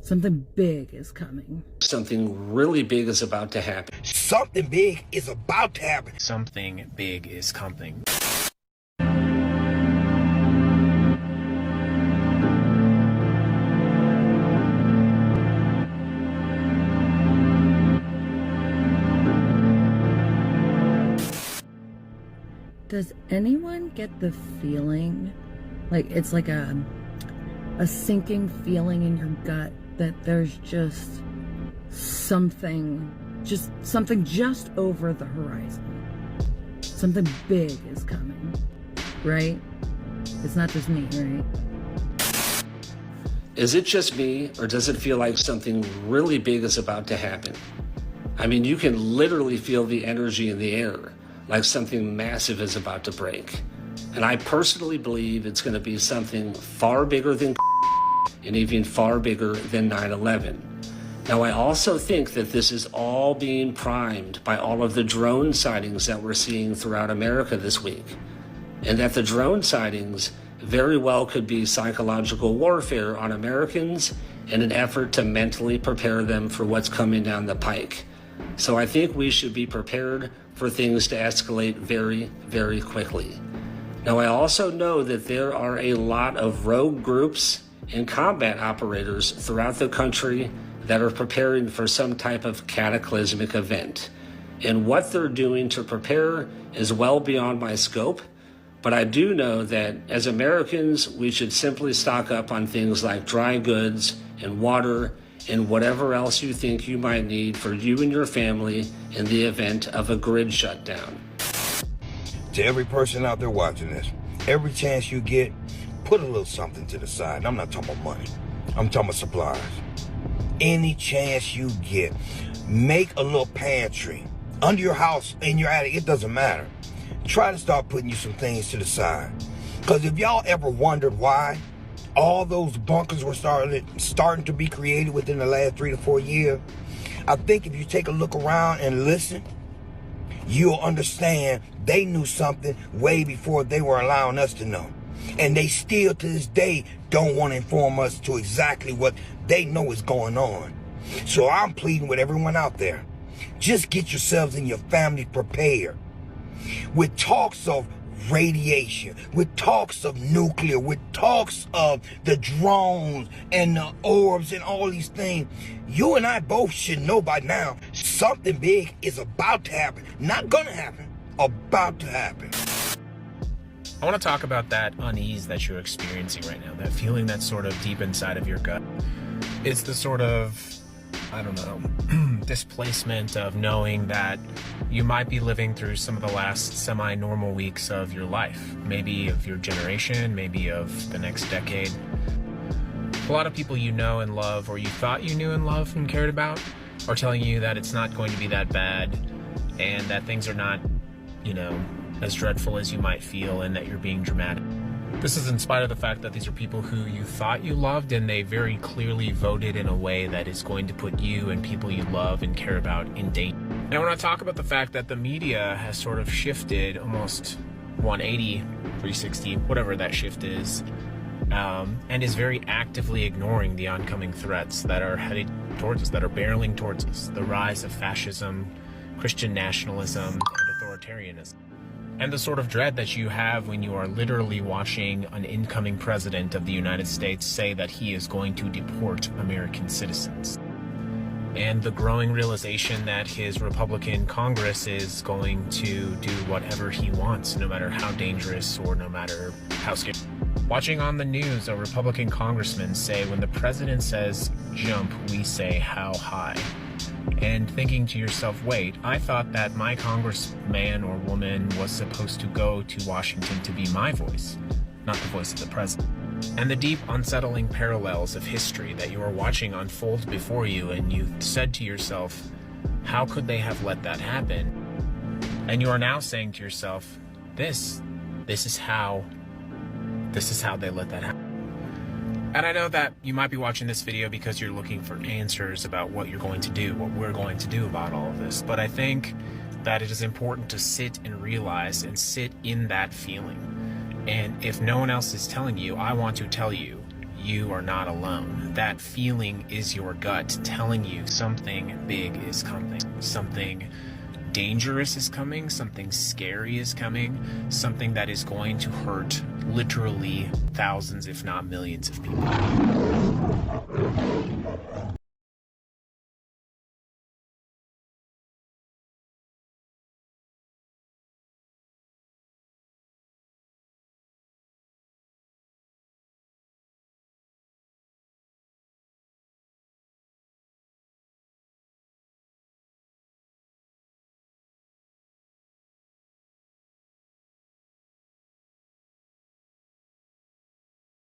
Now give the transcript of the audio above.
Something big is coming. Something really big is about to happen. Something big is about to happen. Something big is coming. Does anyone get the feeling, like it's like a sinking feeling in your gut that there's just something just over the horizon? Something big is coming, right? It's not just me, right? Is it just me, or does it feel like something really big is about to happen? I mean, you can literally feel the energy in the air, like something massive is about to break. And I personally believe it's going to be something far bigger than and even far bigger than 9/11. Now, I also think that this is all being primed by all of the drone sightings that we're seeing throughout America this week. And that the drone sightings very well could be psychological warfare on Americans in an effort to mentally prepare them for what's coming down the pike. So I think we should be prepared for things to escalate very, very quickly. Now, I also know that there are a lot of rogue groups and combat operators throughout the country that are preparing for some type of cataclysmic event. And what they're doing to prepare is well beyond my scope. But I do know that as Americans, we should simply stock up on things like dry goods and water and whatever else you think you might need for you and your family in the event of a grid shutdown. To every person out there watching this, every chance you get, put a little something to the side. And I'm not talking about money. I'm talking about supplies. Any chance you get, make a little pantry under your house, in your attic, it doesn't matter. Try to start putting you some things to the side. Because if y'all ever wondered why all those bunkers were starting to be created within the last 3 to 4 years, I think if you take a look around and listen, you'll understand they knew something way before they were allowing us to know. And they still to this day don't want to inform us to exactly what they know is going on. So I'm pleading with everyone out there, just get yourselves and your family prepared. With talks of radiation, with talks of nuclear, with talks of the drones and the orbs and all these things, you and I both should know by now something big is about to happen. Not gonna happen, about to happen. I want to talk about that unease that you're experiencing right now, that feeling that's sort of deep inside of your gut. It's the sort of, I don't know, displacement of knowing that you might be living through some of the last semi-normal weeks of your life, maybe of your generation, maybe of the next decade. A lot of people you know and love, or you thought you knew and loved and cared about, are telling you that it's not going to be that bad and that things are not, as dreadful as you might feel, and that you're being dramatic. This is in spite of the fact that these are people who you thought you loved, and they very clearly voted in a way that is going to put you and people you love and care about in danger. And I want to talk about the fact that the media has sort of shifted almost 180, 360, whatever that shift is, and is very actively ignoring the oncoming threats that are headed towards us, that are barreling towards us. The rise of fascism, Christian nationalism, and authoritarianism. And the sort of dread that you have when you are literally watching an incoming president of the United States say that he is going to deport American citizens. And the growing realization that his Republican Congress is going to do whatever he wants, no matter how dangerous or no matter how scary. Watching on the news a Republican congressman say, when the president says jump, we say how high. And thinking to yourself, wait, I thought that my congressman or woman was supposed to go to Washington to be my voice, not the voice of the president. And the deep, unsettling parallels of history that you are watching unfold before you, and you said to yourself, how could they have let that happen? And you are now saying to yourself, this is how they let that happen. And I know that you might be watching this video because you're looking for answers about what you're going to do, what we're going to do about all of this. But I think that it is important to sit and realize and sit in that feeling. And if no one else is telling you, I want to tell you, you are not alone. That feeling is your gut telling you something big is coming, something dangerous is coming, something scary is coming, something that is going to hurt literally thousands, if not millions of people.